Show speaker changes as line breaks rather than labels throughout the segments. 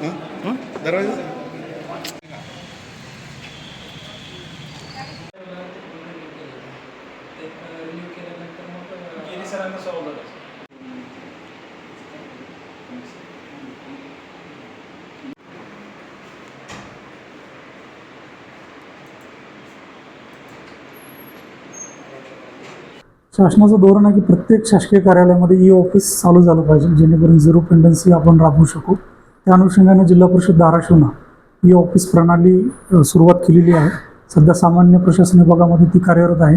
दरवाजा
शासनाचं धोरण आहे की प्रत्येक शासकीय कार्यालयामध्ये ई ऑफिस चालू झालं पाहिजे, जेणेकरून झिरो पेंडन्सी आपण राबवू शकू. त्या अनुषंगाने जिल्हा परिषद धाराशिवनं ई ऑफिस प्रणाली सुरुवात केलेली आहे. सध्या सामान्य प्रशासन विभागामध्ये ती कार्यरत आहे.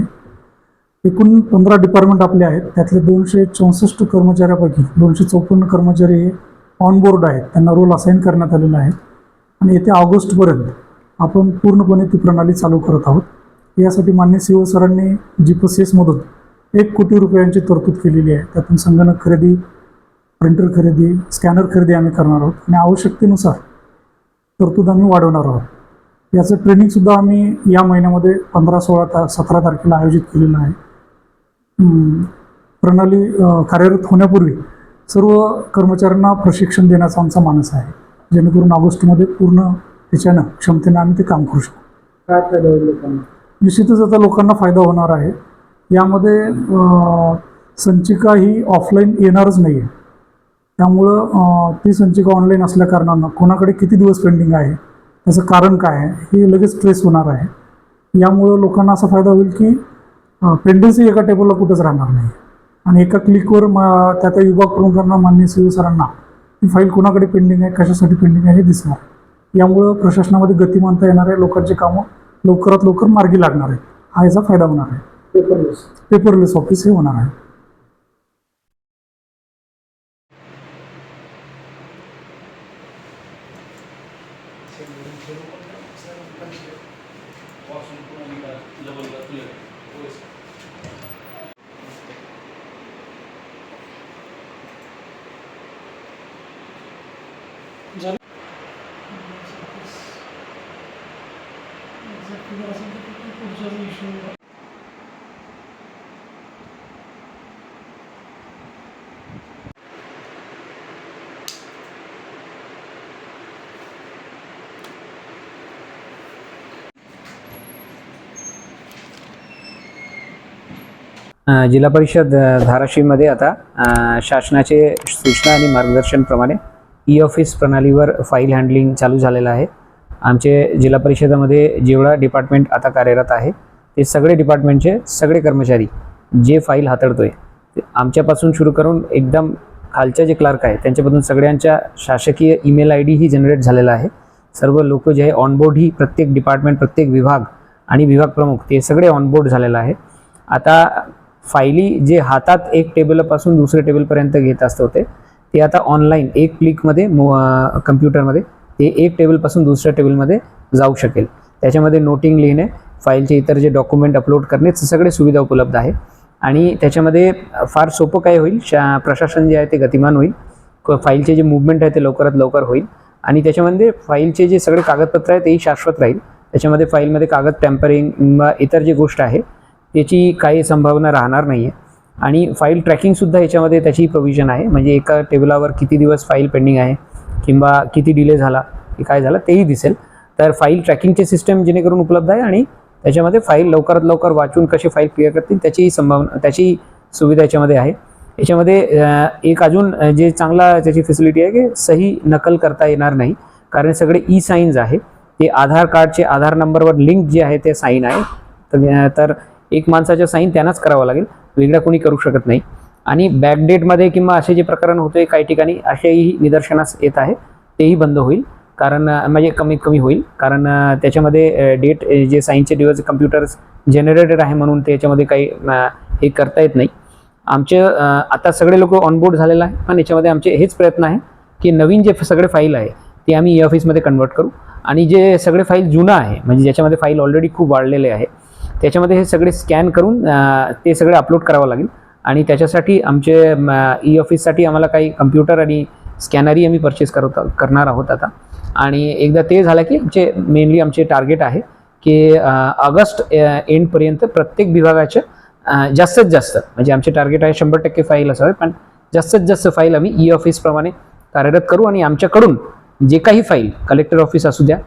एकूण 15 डिपार्टमेंट आपले आहेत. त्यातले 264 कर्मचाऱ्यापैकी 254 कर्मचारी हे ऑनबोर्ड आहेत, त्यांना रोल असाईन करण्यात आलेला आहे आणि येत्या ऑगस्टपर्यंत आपण पूर्णपणे ती प्रणाली चालू करत आहोत. यासाठी माननीय CEO सरांनी GPSमधून 1 कोटी रुपयांची तरतूद केलेली आहे. त्यातून संगणक खरेदी, प्रिंटर खरेदी, स्कॅनर खरेदी आम्ही करणार आहोत आणि आवश्यकतेनुसार तरतूद आम्ही वाढवणार आहोत. याचं ट्रेनिंगसुद्धा आम्ही या महिन्यामध्ये 15, 16, 17 तारखेला आयोजित केलेलं आहे. प्रणाली कार्यरत होण्यापूर्वी सर्व कर्मचाऱ्यांना प्रशिक्षण देण्याचा आमचा मानस आहे, जेणेकरून ऑगस्टमध्ये पूर्ण त्याच्यानं क्षमतेनं आम्ही ते काम करू शकू.
काय फायदा होईल लोकांना?
निश्चितच आता लोकांना फायदा होणार आहे. यामध्ये संचिका ही ऑफलाईन येणारच नाही आहे. त्यामुळं ती संचिका ऑनलाईन असल्याकारणानं कोणाकडे किती दिवस पेंडिंग आहे, त्याचं कारण काय आहे, हे लगेच ट्रेस होणार आहे. यामुळं लोकांना असा फायदा होईल की पेंडन्सी एका टेबलला कुठंच राहणार नाही आणि एका क्लिकवर त्या विभाग प्रमुखांना, माननीय CEO सरांना ती फाईल कोणाकडे पेंडिंग आहे, कशासाठी पेंडिंग आहे हे दिसणार. यामुळं प्रशासनामध्ये गतिमानता येणार आहे, लोकांची कामं लवकरात लवकर मार्गी लागणार आहे. हा याचा फायदा होणार आहे. पेपरलेस ऑफिस हे होणार आहे.
जिल्हा परिषद धाराशिवमध्ये आता शासनाचे सूचना आणि मार्गदर्शनप्रमाणे ई ऑफिस प्रणालीवर फाईल हँडलिंग चालू झालेलं आहे. आमचे जिल्हा परिषदेमध्ये जेवढा डिपार्टमेंट आता कार्यरत आहे ते सगळे डिपार्टमेंटचे सगळे कर्मचारी जे फाईल हाताळतोय आमच्यापासून सुरू करून एकदम खालच्या जे क्लार्क आहे त्यांच्यापासून सगळ्यांच्या शासकीय ईमेल ID ही जनरेट झालेला आहे. सर्व लोक जे आहे ऑनबोर्ड ही प्रत्येक डिपार्टमेंट, प्रत्येक विभाग आणि विभाग प्रमुख ते सगळे ऑनबोर्ड झालेलं आहे. आता फाईली जे हातात एक टेबलपासून दुसऱ्या टेबलपर्यंत घेत असत होते ते आता ऑनलाईन एक क्लिकमध्ये कम्प्युटरमध्ये ते एक टेबलपासून दुसऱ्या टेबलमध्ये जाऊ शकेल. त्याच्यामध्ये नोटिंग लिहिणे, फाईलचे इतर जे डॉक्युमेंट अपलोड करणे सगळे सुविधा उपलब्ध आहे आणि त्याच्यामध्ये फार सोपं काय होईल, प्रशासन जे आहे ते गतिमान होईल, फाईलचे जे मूवमेंट आहे ते लवकरात लवकर होईल आणि त्याच्यामध्ये फाईलचे जे सगळे कागदपत्र आहे तेही शाश्वत राहील. त्याच्यामध्ये फाईलमध्ये कागद टॅम्परिंग किंवा इतर जी गोष्ट आहे त्याची काही संभावना राहणार नाही आहे आणि फाईल ट्रॅकिंगसुद्धा याच्यामध्ये त्याची प्रोव्हिजन आहे. म्हणजे एका टेबलावर किती दिवस फाईल पेंडिंग आहे किंवा किती डिले झाला, काय झालं तेही दिसेल. तर फाईल ट्रॅकिंगचे सिस्टम जेणेकरून उपलब्ध आहे आणि त्याच्यामध्ये फाईल लवकरात लवकर वाचून कशी फाईल क्लिअर करतील त्याची सुविधा याच्यामध्ये आहे. याच्यामध्ये एक अजून जे चांगला त्याची फॅसिलिटी आहे की सही नकल करता येणार नाही, कारण सगळे साईन्स आहे ते आधार कार्डचे आधार नंबरवर लिंक जे आहे ते साईन आहे. तर एक माणसाच्या साईन त्यांनाच करावं लागेल, वेगळा कोणी करू शकत नाही. आणि बॅकडेटमध्ये किंवा असे जे प्रकरण होते काही ठिकाणी असेही निदर्शनास येत आहे तेही बंद होईल, कारण म्हणजे कमीत कमी होईल, कारण त्याच्यामध्ये डेट जे साईनचे दिवस कम्प्युटर्स जनरेटेड आहे म्हणून त्याच्यामध्ये काही हे करता येत नाही. आमचे आता सगळे लोक ऑनबोर्ड झालेलं आहे, पण याच्यामध्ये आमचे हेच प्रयत्न आहे की नवीन जे सगळे फाईल आहे ते आम्ही ई ऑफिसमध्ये कन्वर्ट करू आणि जे सगळे फाईल जुनं आहे म्हणजे ज्याच्यामध्ये फाईल ऑलरेडी खूप वाढलेले आहे त्याच्यामध्ये हे सगळे स्कॅन करून ते सगळे अपलोड करावं लागेल आणि त्याच्यासाठी आमचे ई ऑफिससाठी आम्हाला काही कम्प्युटर आणि स्कॅनरही आम्ही परचेस करणार आहोत आता. आणि एकदा ते झालं की आमचे टार्गेट आहे की ऑगस्ट एंडपर्यंत प्रत्येक विभागाच्या जास्तीत जास्त म्हणजे आमचे टार्गेट आहे 100% फाईल असावे, पण जास्तीत जास्त फाईल आम्ही ई ऑफिसप्रमाणे कार्यरत करू आणि आमच्याकडून जे काही फाईल कलेक्टर ऑफिस असू द्या,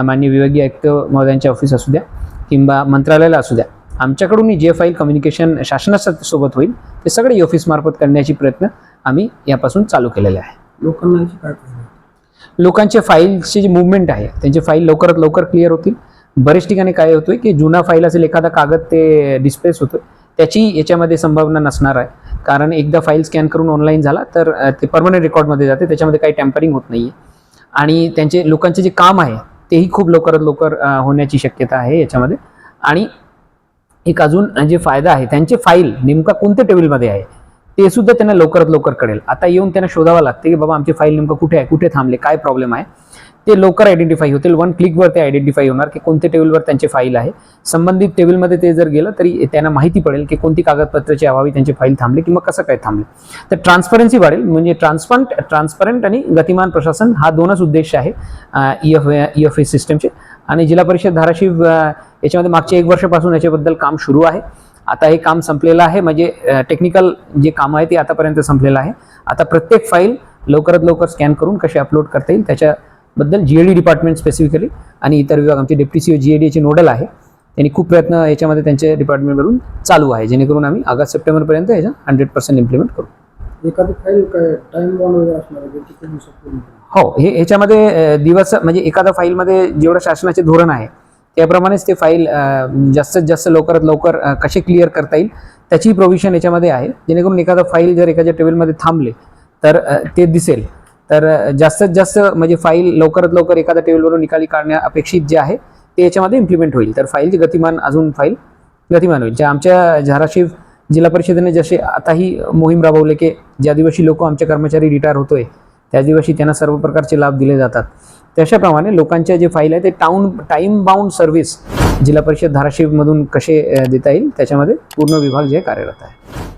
माननीय विभागीय आयुक्त महोदयांच्या ऑफिस असू द्या किंवा मंत्रालयाला असू द्या, आमच्याकडून जे फाईल कम्युनिकेशन शासनासोबत होईल ते सगळे ई ऑफिस मार्फत करण्याची प्रयत्न आम्ही यापासून चालू केलेले आहे.
लोकांना याची काय फायदा?
लोकांचे फाईलचे जे मुवमेंट आहे त्यांचे फाईल लवकरात लवकर क्लिअर होतील. बरेच ठिकाणी काय होतोय की जुना फाईल असेल, एखादा कागद ते डिस्प्लेस होतोय, त्याची याच्यामध्ये संभावना नसणार आहे. कारण एकदा फाईल स्कॅन करून ऑनलाईन झाला तर ते परमनंट रेकॉर्डमध्ये जाते, त्याच्यामध्ये काही टॅम्परिंग होत नाही आहे. आणि त्यांचे लोकांचे जे काम आहे तेही खूप लवकरात लवकर होण्याची शक्यता आहे याच्यामध्ये. आणि एक अजून जे फायदा आहे, त्यांचे फाईल नेमका कोणत्या टेबलमध्ये आहे ते सुद्धा त्यांना लवकरात लवकर कळेल. आता येऊन त्यांना शोधावं लागते की बाबा आमची फाईल नेमकं कुठे आहे, कुठे थांबले, काय प्रॉब्लेम आहे, ते लवकर आयडेंटिफाय होतील. वन क्लिकवर ते आयडेंटिफाय होणार की कोणत्या टेबलवर त्यांचे फाईल आहे. संबंधित टेबलमध्ये ते जर गेलं तरी त्यांना माहिती पडेल की कोणती कागदपत्राची अभावी त्यांचे फाईल थांबले किंवा कसं काय थांबले. तर ट्रान्सपरन्सी वाढेल. म्हणजे ट्रान्सपरंट आणि गतिमान प्रशासन हा दोनच उद्देश आहे ई ऑफिस सिस्टमचे. आणि जिल्हा परिषद धाराशिव याच्यामध्ये मागच्या 1 वर्षापासून याच्याबद्दल काम सुरू आहे. आता हे काम संपलेलं आहे. म्हणजे टेक्निकल जे काम आहे ते आतापर्यंत संपलेलं आहे. आता प्रत्येक फाईल लवकरात लवकर स्कॅन करून कसे अपलोड करता येईल त्याच्याबद्दल GAD डिपार्टमेंट स्पेसिफिकली आणि इतर विभाग, आमचे डेप्टी CEO GADचे नोडल आहे, त्यांनी खूप प्रयत्न याच्यामध्ये त्यांच्या डिपार्टमेंटवरून चालू आहे, जेणेकरून आम्ही ऑगस्ट सप्टेंबरपर्यंत याचा 100% इम्प्लिमेंट करू.
एखादी फाईल काय टाइम बाउंड वगैरे असणार आहे किती दिवसात पूर्ण?
हो, हे ह्याच्यामध्ये दिवस म्हणजे एखाद्या फाईलमध्ये जेवढं शासनाचे धोरण आहे त्याप्रमाणेच ते फाईल जास्तीत जास्त लवकरात लवकर कसे क्लिअर करता येईल त्याची प्रोव्हिजन याच्यामध्ये आहे. जेणेकरून एखादा फाईल जर एखाद्या टेबलमध्ये थांबले तर ते दिसेल. तर जास्तीत जास्त म्हणजे फाईल लवकरात लवकर एखाद्या टेबलवरून निकाली काढण्या अपेक्षित जे आहे ते याच्यामध्ये इम्प्लिमेंट होईल. तर फाईलचे गतिमान होईल. ज्या आमच्या धाराशिव जिल्हा परिषदेने जसे आता ही मोहीम राबवले की ज्या दिवशी लोक आमचे कर्मचारी रिटायर होतोय त्या दिवशी त्यांना सर्व प्रकारचे लाभ दिले जातात, तशाप्रमाणे लोकांच्या जे फाईल आहे ते टाइम बाउंड सर्व्हिस जिल्हा परिषद धाराशिवमधून कसे देता येईल त्याच्यामध्ये पूर्ण विभाग जे कार्यरत आहे.